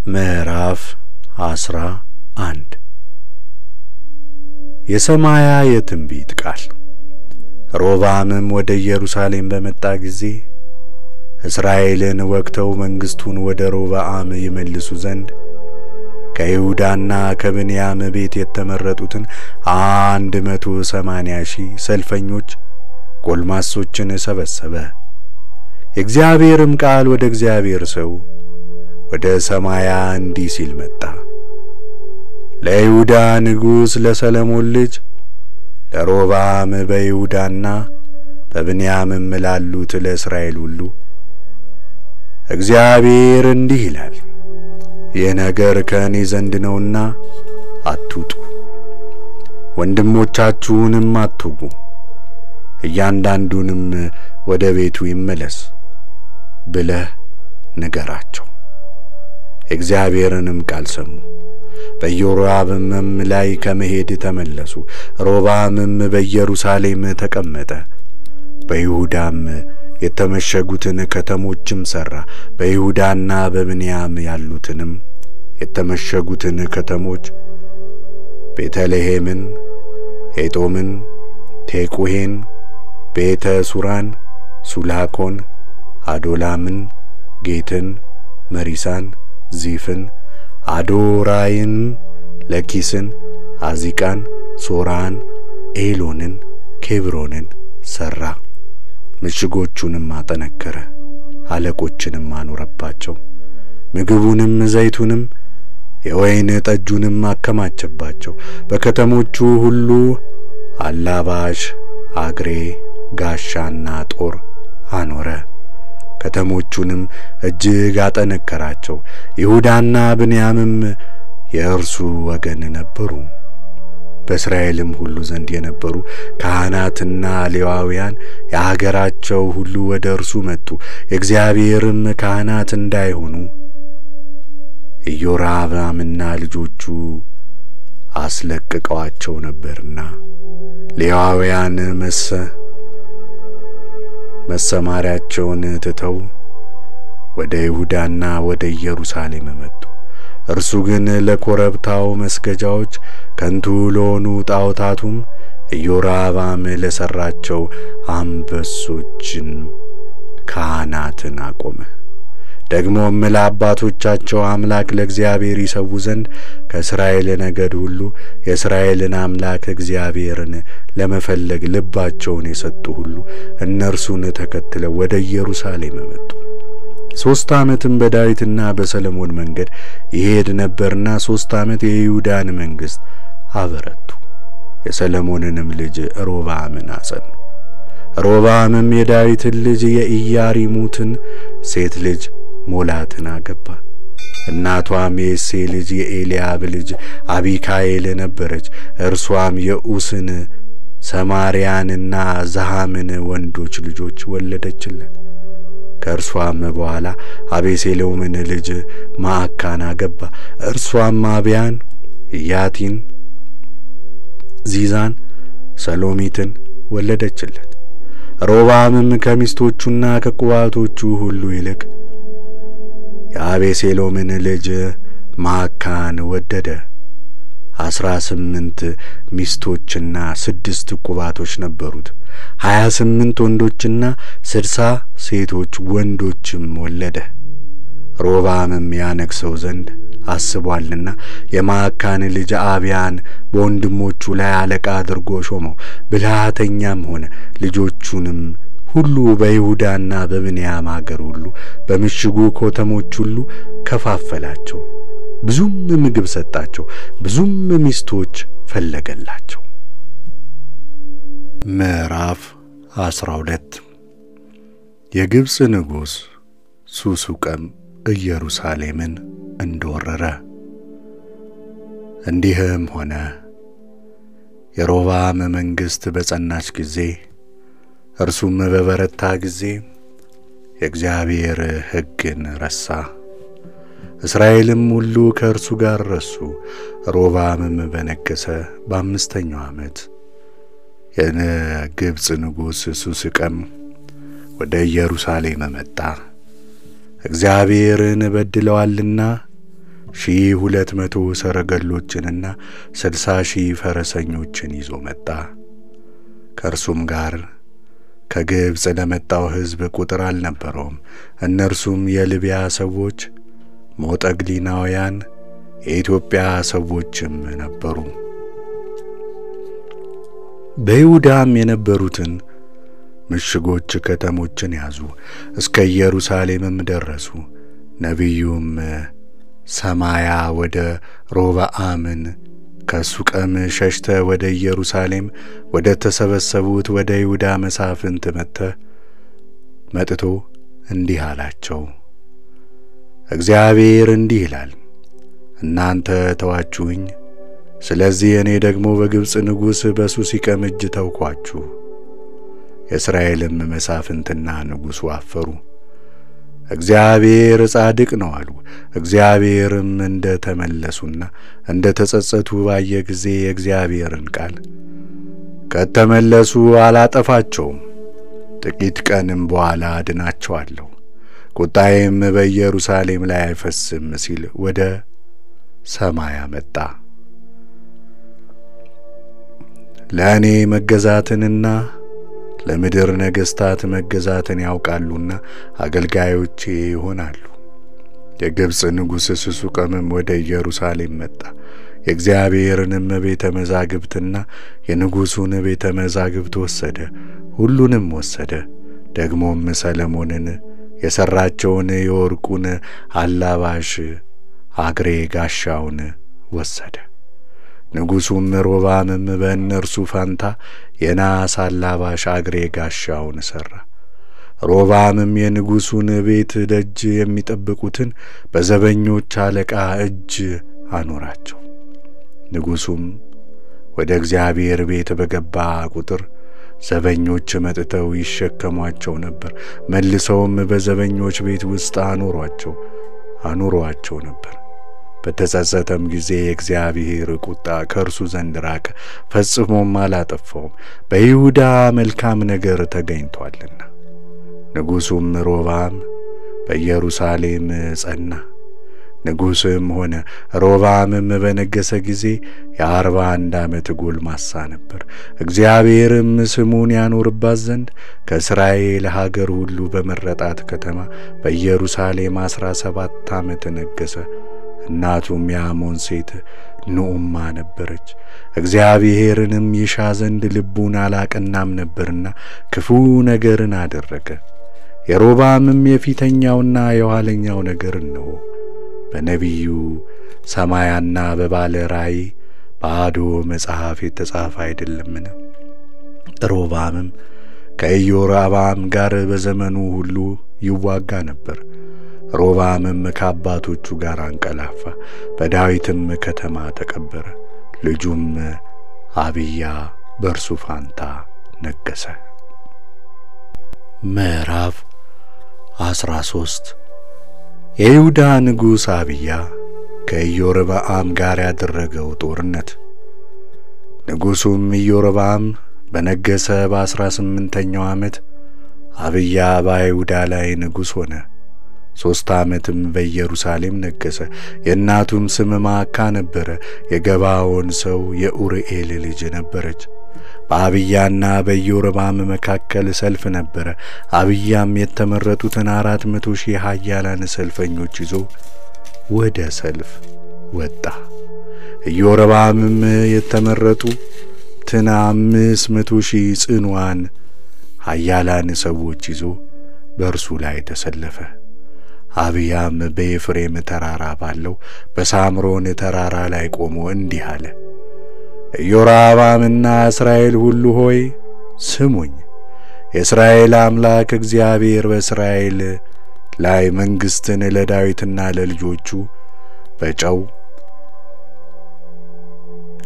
ምዕራፍ 11 የሰማያ የትንቢት ቃል። ሮብዓምም ወደ ኢየሩሳሌም በመጣ ጊዜ እስራኤልን ወግተው መንግስቱን ወደ ሮብዓም ይመልሱ ዘንድ ከይሁዳና ከብንያም ቤት የተመረጡትን 180,000 ሰልፈኞች ጎልማሶችን ሰበሰበ። የእግዚአብሔርም ቃል ወደ እግዚአብሔር ሰው ወደ ሰማያ እንዲህ ሲል መጣ። ለይሁዳ ንጉሥ ለሰሎሞን ልጅ ለሮብዓም በይሁዳና በብንያምም ላሉት ለእስራኤል ሁሉ እግዚአብሔር እንዲህ ይላል፣ ይህ ነገር ከእኔ ዘንድ ነውና አትውጡ፣ ወንድሞቻችሁንም አትውጉ፣ እያንዳንዱንም ወደ ቤቱ ይመለስ ብለህ ንገራቸው። እግዚአብሔርንም ቃል ሰሙ። በኢዮራብም ላይ ከመሄድ ተመለሱ። ሮብዓምም በኢየሩሳሌም ተቀመጠ። በይሁዳም የተመሸጉትን ከተሞችም ሠራ። በይሁዳና በብንያም ያሉትንም የተመሸጉትን ከተሞች ቤተልሔምን፣ ኤጦምን፣ ቴቁሔን፣ ቤተ ሱራን፣ ሱላኮን፣ አዶላምን፣ ጌትን፣ መሪሳን፣ ዚፍን፣ አዶራይን፣ ለኪስን፣ አዚቃን፣ ሶራን፣ ኤሎንን፣ ኬብሮንን ሠራ። ምሽጎቹንም አጠነከረ፣ አለቆችንም አኖረባቸው። ምግቡንም ዘይቱንም የወይን ጠጁንም አከማቸባቸው። በከተሞቹ ሁሉ አላባሽ፣ አግሬ፣ ጋሻና ጦር አኖረ። ከተሞቹንም እጅግ አጠነከራቸው። ይሁዳና ብንያምም የእርሱ ወገን ነበሩ። በእስራኤልም ሁሉ ዘንድ የነበሩ ካህናትና ሌዋውያን የአገራቸው ሁሉ ወደ እርሱ መጡ። የእግዚአብሔርም ካህናት እንዳይሆኑ ኢዮራብዓምና ልጆቹ አስለቅቀዋቸው ነበርና ሌዋውያን መሰማሪያቸውን ትተው ወደ ይሁዳና ወደ ኢየሩሳሌም መጡ። እርሱ ግን ለኮረብታው መስገጃዎች ከንቱ ለሆኑ ጣዖታቱም ኢዮራብዓም ለሠራቸው አንበሶችን ካህናትን አቆመ። ደግሞም ለአባቶቻቸው አምላክ ለእግዚአብሔር ይሰዉ ዘንድ ከእስራኤል ነገድ ሁሉ የእስራኤልን አምላክ እግዚአብሔርን ለመፈለግ ልባቸውን የሰጡ ሁሉ እነርሱን ተከትለው ወደ ኢየሩሳሌም መጡ። 3 ዓመትም በዳዊትና በሰሎሞን መንገድ ይሄድ ነበርና 3 ዓመት የይሁዳን መንግሥት አበረቱ። የሰሎሞንንም ልጅ ሮብዓምን አጸኑ። ሮብዓምም የዳዊትን ልጅ የኢያሪሙትን ሴት ልጅ ሞላትን አገባ። እናቷም የእሴይ ልጅ የኤልያብ ልጅ አቢካኤል ነበረች። እርሷም የኡስን፣ ሰማርያንና ዘሃምን ወንዶች ልጆች ወለደችለት። ከእርሷም በኋላ አቤሴሎምን ልጅ ማዕካን አገባ። እርሷም አብያን፣ ኢያቲን፣ ዚዛን፣ ሰሎሚትን ወለደችለት። ሮብዓምም ከሚስቶቹና ከቁባቶቹ ሁሉ ይልቅ የአቤሴሎምን ልጅ ማዕካን ወደደ። 18 ሚስቶችና 6 ቁባቶች ነበሩት። 28 ወንዶችና 60 ሴቶች ወንዶችም ወለደ። ሮብዓምም ያነግሠው ዘንድ አስቧልና የማዕካን ልጅ አብያን በወንድሞቹ ላይ አለቃ አድርጎ ሾመው። ብልሃተኛም ሆነ። ልጆቹንም ሁሉ በይሁዳና በብንያም አገር ሁሉ በምሽጉ ከተሞች ሁሉ ከፋፈላቸው። ብዙም ምግብ ሰጣቸው፣ ብዙም ሚስቶች ፈለገላቸው። ምዕራፍ 12 የግብጽ ንጉሥ ሱሱቀም ኢየሩሳሌምን እንደወረረ። እንዲህም ሆነ፣ የሮብዓም መንግሥት በጸናች ጊዜ እርሱም በበረታ ጊዜ የእግዚአብሔር ሕግን ረሳ። እስራኤልም ሁሉ ከእርሱ ጋር ረሱ። ሮብዓምም በነገሠ በ5ኛው ዓመት የግብጽ ንጉሥ ሱስቀም ወደ ኢየሩሳሌም መጣ። እግዚአብሔርን በድለዋልና 1200 ሰረገሎችንና 60,000 ፈረሰኞችን ይዞ መጣ። ከእርሱም ጋር ከግብጽ ለመጣው ሕዝብ ቁጥር አልነበረውም። እነርሱም የሊቢያ ሰዎች፣ ሞጠግሊናውያን፣ የኢትዮጵያ ሰዎችም ነበሩ። በይሁዳም የነበሩትን ምሽጎች ከተሞችን ያዙ፣ እስከ ኢየሩሳሌምም ደረሱ። ነቢዩም ሰማያ ወደ ሮብዓምን ከሱቀም ሸሽተ ወደ ኢየሩሳሌም ወደ ተሰበሰቡት ወደ ይሁዳ መሳፍንት መጥቶ እንዲህ አላቸው፣ እግዚአብሔር እንዲህ ይላል፣ እናንተ ተዋችሁኝ፣ ስለዚህ እኔ ደግሞ በግብጽ ንጉሥ በሱሲቀም እጅ ተውኳችሁ። የእስራኤልም መሳፍንትና ንጉሡ አፈሩ፣ እግዚአብሔር ጻድቅ ነው አሉ። እግዚአብሔርም እንደ ተመለሱና እንደ ተጸጸቱ ባየ ጊዜ የእግዚአብሔርን ቃል ከተመለሱ አላጠፋቸውም፣ ጥቂት ቀንም በኋላ አድናቸዋለሁ፣ ቁጣዬም በኢየሩሳሌም ላይ አይፈስም ሲል ወደ ሰማያ መጣ። ለእኔ መገዛትንና ለምድር ነገሥታት መገዛትን ያውቃሉና አገልጋዮቼ ይሆናሉ። የግብጽ ንጉሥ ሱሲቀምም ወደ ኢየሩሳሌም መጣ። የእግዚአብሔርንም ቤተ መዛግብትና የንጉሡን ቤተ መዛግብት ወሰደ፣ ሁሉንም ወሰደ። ደግሞም ሰለሞንን የሠራቸውን የወርቁን አላባሽ አግሬ ጋሻውን ወሰደ። ንጉሡም ሮብዓምም በእነርሱ ፋንታ የናስ አላባሽ አግሬ ጋሻውን ሠራ። ሮብዓምም የንጉሡን ቤት ደጅ የሚጠብቁትን በዘበኞች አለቃ እጅ አኖራቸው። ንጉሡም ወደ እግዚአብሔር ቤት በገባ ቁጥር ዘበኞች መጥተው ይሸከሟቸው ነበር። መልሰውም በዘበኞች ቤት ውስጥ አኑሯቸው ነበር። በተጸጸተም ጊዜ የእግዚአብሔር ቁጣ ከእርሱ ዘንድ ራቀ፣ ፈጽሞም አላጠፋውም፣ በይሁዳ መልካም ነገር ተገኝቷልና። ንጉሡም ሮብዓም በኢየሩሳሌም ጸና፣ ንጉሥም ሆነ። ሮብዓምም በነገሠ ጊዜ የ41 ዓመት ጎልማሳ ነበር። እግዚአብሔርም ስሙን ያኖርባት ዘንድ ከእስራኤል ሀገር ሁሉ በመረጣት ከተማ በኢየሩሳሌም 17 ዓመት ነገሠ። እናቱም የአሞን ሴት ኑዑማ ነበረች። እግዚአብሔርንም ይሻ ዘንድ ልቡን አላቀናም ነበርና ክፉ ነገርን አደረገ። የሮብዓምም የፊተኛውና የኋለኛው ነገር እነሆ በነቢዩ ሰማያና በባለ ራእይ በአዶ መጽሐፍ የተጻፈ አይደለምን? ሮብዓምም ከኢዮርብዓም ጋር በዘመኑ ሁሉ ይዋጋ ነበር። ሮብዓምም ከአባቶቹ ጋር አንቀላፋ፣ በዳዊትም ከተማ ተቀበረ። ልጁም አብያ በእርሱ ፋንታ ነገሠ። ምዕራፍ 13 የይሁዳ ንጉሥ አብያ ከኢዮርብዓም ጋር ያደረገው ጦርነት። ንጉሡም ኢዮርብዓም በነገሠ በ18ኛው ዓመት አብያ በይሁዳ ላይ ንጉሥ ሆነ። 3 ዓመትም በኢየሩሳሌም ነገሠ። የእናቱም ስም ማዕካ ነበረ፣ የገባዖን ሰው የኡርኤል ልጅ ነበረች። በአብያና በኢዮርብዓም መካከል ሰልፍ ነበረ። አብያም የተመረጡትን 400,000 ኃያላን ሰልፈኞች ይዞ ወደ ሰልፍ ወጣ። ኢዮርብዓምም የተመረጡትን 500,000 ጽኑዓን ኃያላን ሰዎች ይዞ በእርሱ ላይ ተሰለፈ። አብያም በኤፍሬም ተራራ ባለው በሳምሮን ተራራ ላይ ቆሞ እንዲህ አለ፣ ኢዮርብዓምና እስራኤል ሁሉ ሆይ ስሙኝ። የእስራኤል አምላክ እግዚአብሔር በእስራኤል ላይ መንግሥትን ለዳዊትና ለልጆቹ በጨው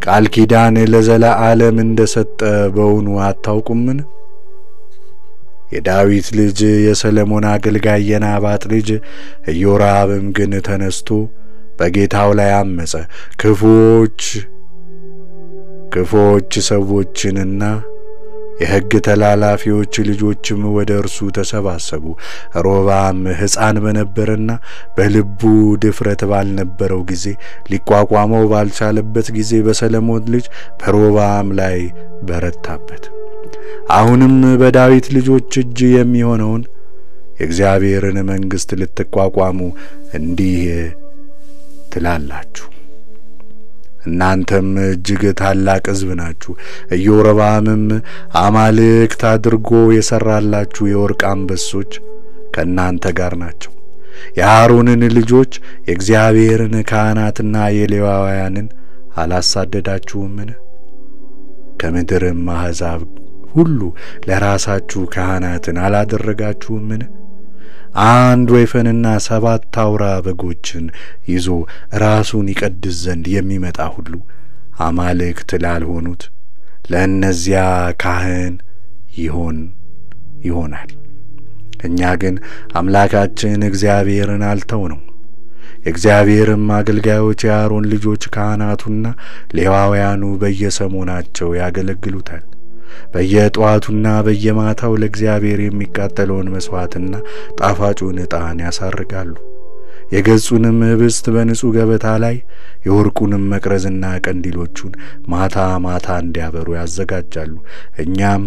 ቃል ኪዳን ለዘላለም እንደሰጠ በውኑ አታውቁምን? የዳዊት ልጅ የሰለሞን አገልጋይ የናባጥ ልጅ ኢዮርብዓም ግን ተነስቶ በጌታው ላይ አመፀ። ክፉዎች ሰዎችንና የሕግ ተላላፊዎች ልጆችም ወደ እርሱ ተሰባሰቡ። ሮብዓም ሕፃን በነበረና በልቡ ድፍረት ባልነበረው ጊዜ ሊቋቋመው ባልቻለበት ጊዜ በሰሎሞን ልጅ በሮብዓም ላይ በረታበት። አሁንም በዳዊት ልጆች እጅ የሚሆነውን የእግዚአብሔርን መንግሥት ልትቋቋሙ እንዲህ ትላላችሁ። እናንተም እጅግ ታላቅ ሕዝብ ናችሁ። ኢዮርብዓምም አማልክት አድርጎ የሠራላችሁ የወርቅ አንበሶች ከእናንተ ጋር ናቸው። የአሮንን ልጆች የእግዚአብሔርን ካህናትና የሌዋውያንን አላሳደዳችሁምን? ከምድርም አሕዛብ ሁሉ ለራሳችሁ ካህናትን አላደረጋችሁምን? አንድ ወይፈንና 7 አውራ በጎችን ይዞ ራሱን ይቀድስ ዘንድ የሚመጣ ሁሉ አማልክት ላልሆኑት ለእነዚያ ካህን ይሆናል። እኛ ግን አምላካችን እግዚአብሔርን አልተውነው። የእግዚአብሔርም አገልጋዮች የአሮን ልጆች ካህናቱና ሌዋውያኑ በየሰሞናቸው ያገለግሉታል። በየጠዋቱና በየማታው ለእግዚአብሔር የሚቃጠለውን መሥዋዕትና ጣፋጩን ዕጣን ያሳርጋሉ። የገጹንም ኅብስት በንጹሕ ገበታ ላይ የወርቁንም መቅረዝና ቀንዲሎቹን ማታ ማታ እንዲያበሩ ያዘጋጃሉ። እኛም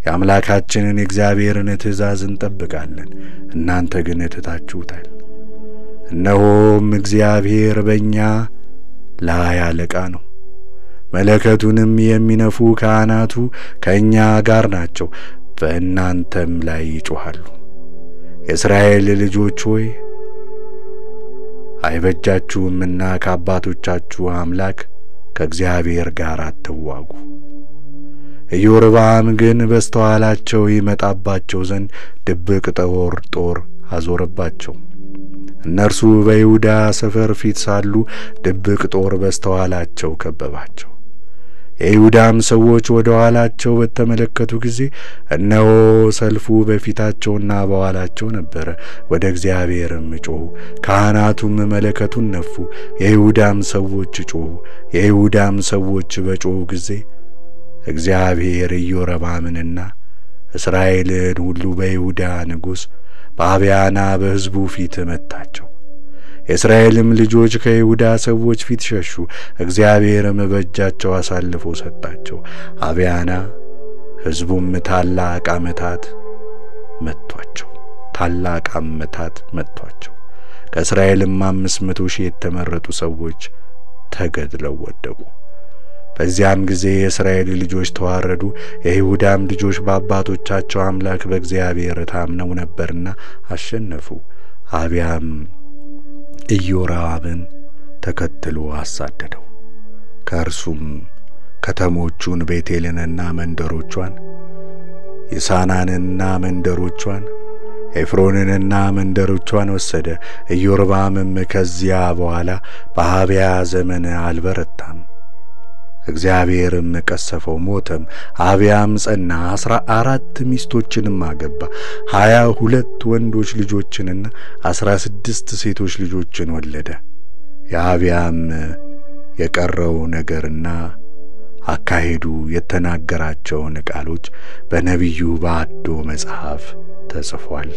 የአምላካችንን የእግዚአብሔርን ትእዛዝ እንጠብቃለን፣ እናንተ ግን ትታችሁታል። እነሆም እግዚአብሔር በእኛ ላይ አለቃ ነው። መለከቱንም የሚነፉ ካህናቱ ከእኛ ጋር ናቸው፣ በእናንተም ላይ ይጮኻሉ። የእስራኤል ልጆች ሆይ አይበጃችሁምና ከአባቶቻችሁ አምላክ ከእግዚአብሔር ጋር አትዋጉ። ኢዮርብዓም ግን በስተኋላቸው ይመጣባቸው ዘንድ ድብቅ ጦር አዞረባቸው። እነርሱ በይሁዳ ሰፈር ፊት ሳሉ ድብቅ ጦር በስተኋላቸው ከበባቸው። የይሁዳም ሰዎች ወደ ኋላቸው በተመለከቱ ጊዜ እነሆ ሰልፉ በፊታቸውና በኋላቸው ነበረ። ወደ እግዚአብሔርም ጮኹ፣ ካህናቱም መለከቱን ነፉ። የይሁዳም ሰዎች ጮኹ። የይሁዳም ሰዎች በጮኹ ጊዜ እግዚአብሔር ኢዮርብዓምንና እስራኤልን ሁሉ በይሁዳ ንጉሥ በአብያና በሕዝቡ ፊት መታቸው። የእስራኤልም ልጆች ከይሁዳ ሰዎች ፊት ሸሹ። እግዚአብሔርም በእጃቸው አሳልፎ ሰጣቸው። አብያና ሕዝቡም ታላቅ ዓመታት መቷቸው። ከእስራኤልም 500,000 የተመረጡ ሰዎች ተገድለው ወደቁ። በዚያም ጊዜ የእስራኤል ልጆች ተዋረዱ። የይሁዳም ልጆች በአባቶቻቸው አምላክ በእግዚአብሔር ታምነው ነበርና አሸነፉ። አብያም ኢዮርብዓምን ተከትሎ አሳደደው። ከእርሱም ከተሞቹን ቤቴልንና መንደሮቿን፣ ይሳናንና መንደሮቿን፣ ኤፍሮንንና መንደሮቿን ወሰደ። ኢዮርብዓምም ከዚያ በኋላ በአብያ ዘመን አልበረታም። እግዚአብሔርም ቀሰፈው፣ ሞተም። አብያም ጸና፣ 14 ሚስቶችንም አገባ። 22 ወንዶች ልጆችንና 16 ሴቶች ልጆችን ወለደ። የአብያም የቀረው ነገርና አካሄዱ የተናገራቸውን ቃሎች በነቢዩ በአዶ መጽሐፍ ተጽፏል።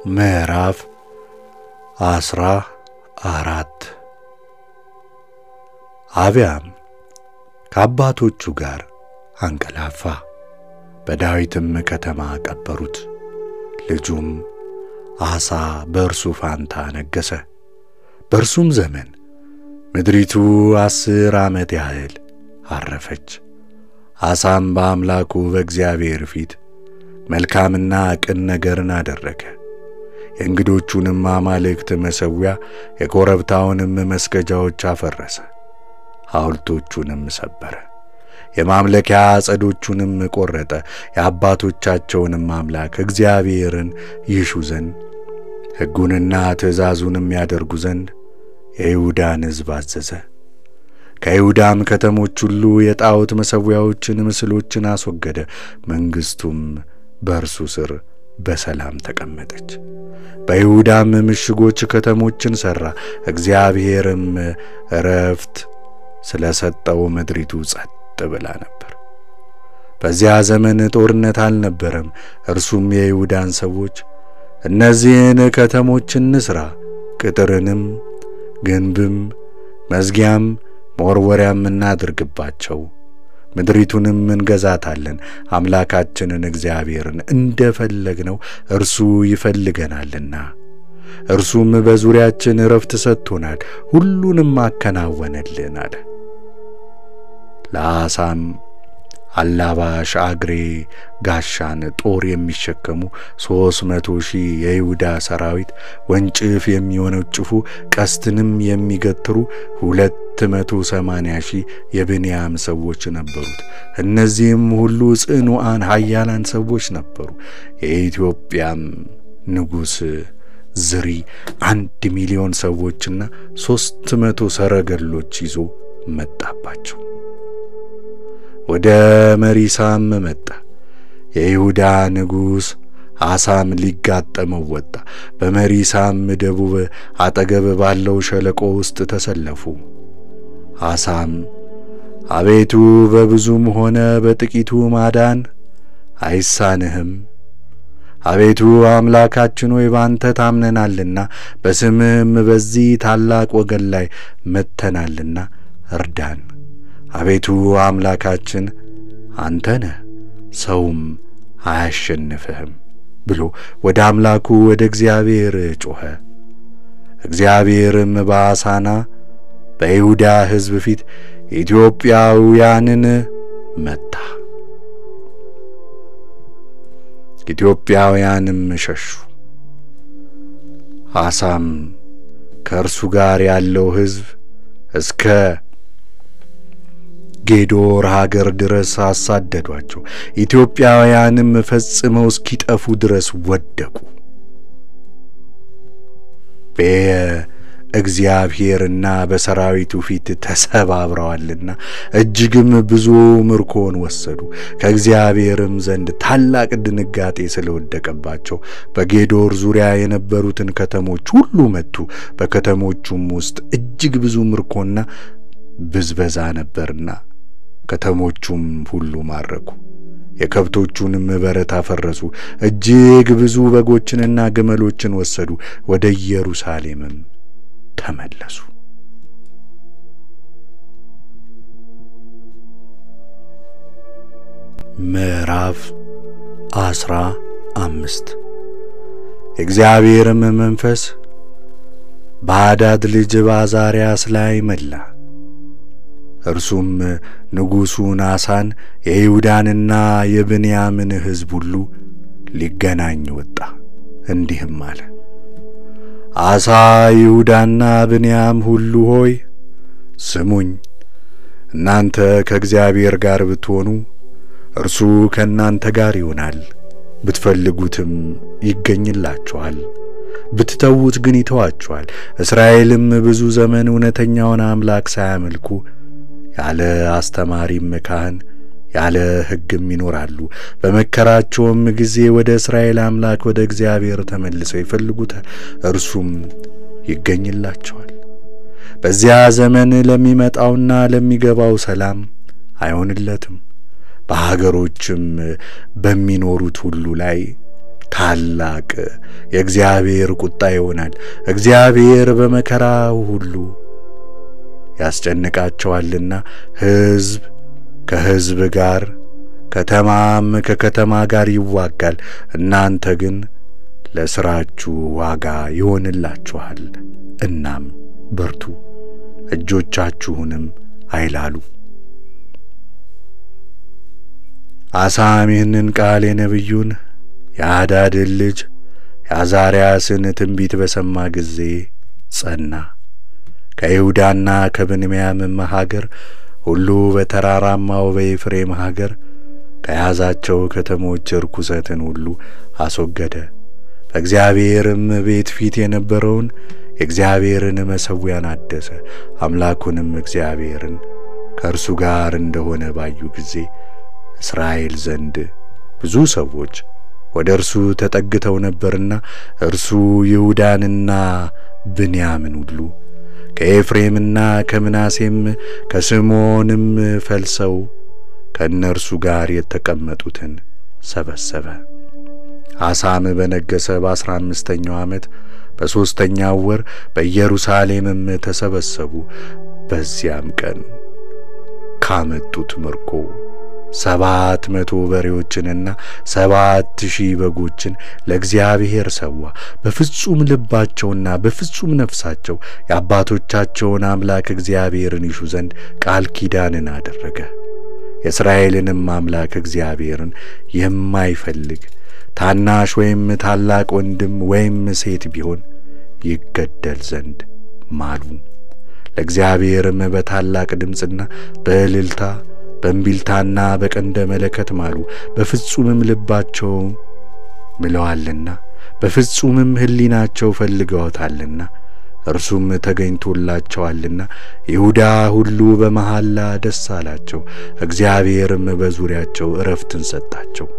ምዕራፍ 14 አብያም ከአባቶቹ ጋር አንቀላፋ፣ በዳዊትም ከተማ ቀበሩት። ልጁም አሳ በእርሱ ፋንታ ነገሠ። በእርሱም ዘመን ምድሪቱ 10 ዓመት ያህል አረፈች። አሳም በአምላኩ በእግዚአብሔር ፊት መልካምና ቅን ነገርን አደረገ። የእንግዶቹንም አማልክት መሠዊያ የኮረብታውንም መስገጃዎች አፈረሰ፣ ሐውልቶቹንም ሰበረ፣ የማምለኪያ ዐፀዶቹንም ቈረጠ። የአባቶቻቸውንም አምላክ እግዚአብሔርን ይሹ ዘንድ ሕጉንና ትእዛዙንም ያደርጉ ዘንድ የይሁዳን ሕዝብ አዘዘ። ከይሁዳም ከተሞች ሁሉ የጣዖት መሠዊያዎችን፣ ምስሎችን አስወገደ። መንግሥቱም በእርሱ ስር በሰላም ተቀመጠች። በይሁዳም ምሽጎች ከተሞችን ሠራ። እግዚአብሔርም ዕረፍት ስለ ሰጠው ምድሪቱ ጸጥ ብላ ነበር። በዚያ ዘመን ጦርነት አልነበረም። እርሱም የይሁዳን ሰዎች እነዚህን ከተሞች እንስራ፣ ቅጥርንም ግንብም መዝጊያም መወርወሪያም እናድርግባቸው፣ ምድሪቱንም እንገዛታለን፣ አምላካችንን እግዚአብሔርን እንደፈለግነው እርሱ ይፈልገናልና፣ እርሱም በዙሪያችን ዕረፍት ሰጥቶናል፣ ሁሉንም አከናወነልን አለ። ለአሳም አላባሽ አግሬ ጋሻን ጦር የሚሸከሙ 300,000 የይሁዳ ሰራዊት፣ ወንጭፍ የሚወነጭፉ ቀስትንም የሚገትሩ 280,000 የብንያም ሰዎች ነበሩት። እነዚህም ሁሉ ጽኑዓን ኃያላን ሰዎች ነበሩ። የኢትዮጵያም ንጉሥ ዝሪ 1,000,000 ሰዎችና 300 ሰረገሎች ይዞ መጣባቸው። ወደ መሪሳም መጣ። የይሁዳ ንጉሥ አሳም ሊጋጠመው ወጣ። በመሪሳም ደቡብ አጠገብ ባለው ሸለቆ ውስጥ ተሰለፉ። አሳም አቤቱ በብዙም ሆነ በጥቂቱ ማዳን አይሳንህም። አቤቱ አምላካችን ሆይ ባንተ ታምነናልና በስምህም በዚህ ታላቅ ወገን ላይ መተናልና እርዳን። አቤቱ አምላካችን አንተ ነህ፣ ሰውም አያሸንፍህም ብሎ ወደ አምላኩ ወደ እግዚአብሔር ጮኸ። እግዚአብሔርም በአሳና በይሁዳ ሕዝብ ፊት ኢትዮጵያውያንን መታ። ኢትዮጵያውያንም ሸሹ። አሳም ከእርሱ ጋር ያለው ሕዝብ እስከ ጌዶር ሀገር ድረስ አሳደዷቸው። ኢትዮጵያውያንም ፈጽመው እስኪጠፉ ድረስ ወደቁ። በእግዚአብሔርና በሰራዊቱ ፊት ተሰባብረዋልና እጅግም ብዙ ምርኮን ወሰዱ። ከእግዚአብሔርም ዘንድ ታላቅ ድንጋጤ ስለወደቀባቸው በጌዶር ዙሪያ የነበሩትን ከተሞች ሁሉ መቱ። በከተሞቹም ውስጥ እጅግ ብዙ ምርኮና ብዝበዛ ነበርና ከተሞቹም ሁሉ ማረኩ። የከብቶቹንም በረት አፈረሱ። እጅግ ብዙ በጎችንና ግመሎችን ወሰዱ። ወደ ኢየሩሳሌምም ተመለሱ። ምዕራፍ 15 የእግዚአብሔርም መንፈስ በአዳድ ልጅ በአዛርያስ ላይ መላ። እርሱም ንጉሡን አሳን የይሁዳንና የብንያምን ሕዝብ ሁሉ ሊገናኝ ወጣ። እንዲህም አለ፣ አሳ ይሁዳና ብንያም ሁሉ ሆይ ስሙኝ። እናንተ ከእግዚአብሔር ጋር ብትሆኑ እርሱ ከእናንተ ጋር ይሆናል፣ ብትፈልጉትም ይገኝላችኋል፣ ብትተዉት ግን ይተዋችኋል። እስራኤልም ብዙ ዘመን እውነተኛውን አምላክ ሳያመልኩ ያለ አስተማሪም ካህን ያለ ሕግም ይኖራሉ። በመከራቸውም ጊዜ ወደ እስራኤል አምላክ ወደ እግዚአብሔር ተመልሰው ይፈልጉታል፣ እርሱም ይገኝላቸዋል። በዚያ ዘመን ለሚመጣውና ለሚገባው ሰላም አይሆንለትም። በሀገሮችም በሚኖሩት ሁሉ ላይ ታላቅ የእግዚአብሔር ቁጣ ይሆናል። እግዚአብሔር በመከራው ሁሉ ያስጨንቃቸዋልና ሕዝብ ከሕዝብ ጋር ከተማም ከከተማ ጋር ይዋጋል። እናንተ ግን ለሥራችሁ ዋጋ ይሆንላችኋል። እናም በርቱ፣ እጆቻችሁንም አይላሉ። አሳም ይህንን ቃል የነቢዩን የአዳድን ልጅ የአዛርያስን ትንቢት በሰማ ጊዜ ጸና። ከይሁዳና ከብንያምም ሀገር ሁሉ በተራራማው በኤፍሬም ሀገር ከያዛቸው ከተሞች ርኩሰትን ሁሉ አስወገደ። በእግዚአብሔርም ቤት ፊት የነበረውን የእግዚአብሔርን መሠዊያን አደሰ። አምላኩንም እግዚአብሔርን ከእርሱ ጋር እንደሆነ ባዩ ጊዜ እስራኤል ዘንድ ብዙ ሰዎች ወደ እርሱ ተጠግተው ነበርና እርሱ ይሁዳንና ብንያምን ሁሉ ከኤፍሬምና ከምናሴም ከስምዖንም ፈልሰው ከእነርሱ ጋር የተቀመጡትን ሰበሰበ። አሳም በነገሰ በ15ኛው ዓመት በ3ኛው ወር በኢየሩሳሌምም ተሰበሰቡ። በዚያም ቀን ካመጡት ምርኮ 700 በሬዎችንና 7000 በጎችን ለእግዚአብሔር ሰዋ። በፍጹም ልባቸውና በፍጹም ነፍሳቸው የአባቶቻቸውን አምላክ እግዚአብሔርን ይሹ ዘንድ ቃል ኪዳንን አደረገ። የእስራኤልንም አምላክ እግዚአብሔርን የማይፈልግ ታናሽ ወይም ታላቅ ወንድም ወይም ሴት ቢሆን ይገደል ዘንድ ማሉ። ለእግዚአብሔርም በታላቅ ድምፅና በእልልታ በእምቢልታና በቀንደ መለከት ማሉ። በፍጹምም ልባቸው ምለዋልና በፍጹምም ሕሊናቸው ፈልገውታልና እርሱም ተገኝቶላቸዋልና ይሁዳ ሁሉ በመሐላ ደስ አላቸው። እግዚአብሔርም በዙሪያቸው ዕረፍትን ሰጣቸው።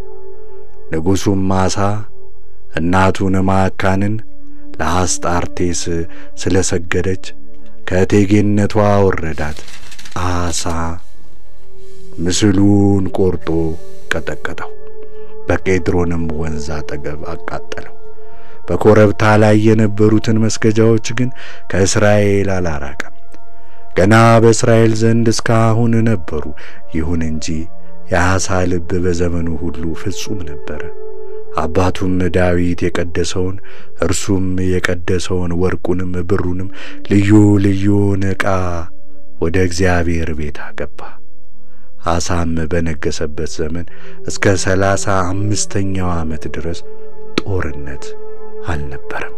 ንጉሡም አሳ እናቱን ማዕካንን ለአስጣርቴስ ስለሰገደች ከእቴጌነቷ ወረዳት። አሳ ምስሉን ቆርጦ ቀጠቀጠው፣ በቄድሮንም ወንዝ አጠገብ አቃጠለው። በኮረብታ ላይ የነበሩትን መስገጃዎች ግን ከእስራኤል አላራቀም። ገና በእስራኤል ዘንድ እስካሁን ነበሩ። ይሁን እንጂ የአሳ ልብ በዘመኑ ሁሉ ፍጹም ነበረ። አባቱም ዳዊት የቀደሰውን እርሱም የቀደሰውን ወርቁንም ብሩንም ልዩ ልዩን ዕቃ ወደ እግዚአብሔር ቤት አገባ። አሳም በነገሰበት ዘመን እስከ 35ኛው ዓመት ድረስ ጦርነት አልነበረም።